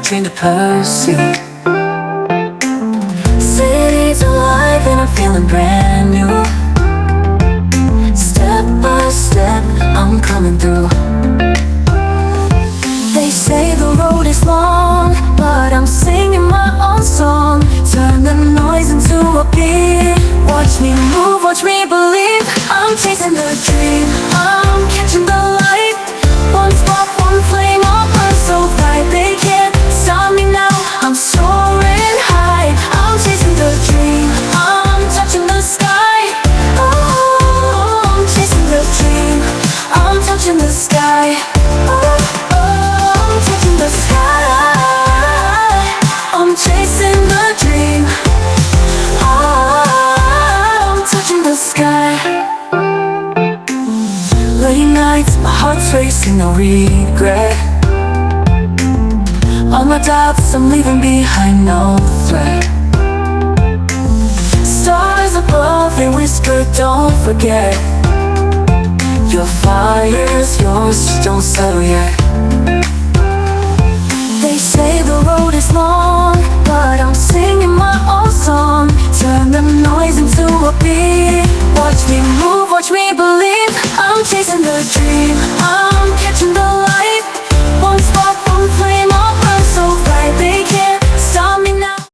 dream to pursue. City's alive and I'm feeling brand new. Step by step, I'm coming through. They say the road is long, but I'm singing my own song. Turn the noise into a beat. Watch me move, watch me believe. I'm chasing the dream, I'm catching the light. One spark, one flame, I'll burn so bright. They can't stop me now, I'm soaring high. I'm chasing the dream, I'm touching the sky. Oh, I'm chasing the dream, I'm touching the sky. Oh, I'm touching the sky. I'm chasing the dream. I'm touching the sky. Late nights, my heart's racing, no regret. All my doubts I'm leaving behind, no threat. Stars above, they whisper, don't forget. Your fire's yours, don't settle yet. They say the road is long, but I'm singing my own song. Turn the noise into a beat. Watch me move, watch me believe. I'm chasing the dream,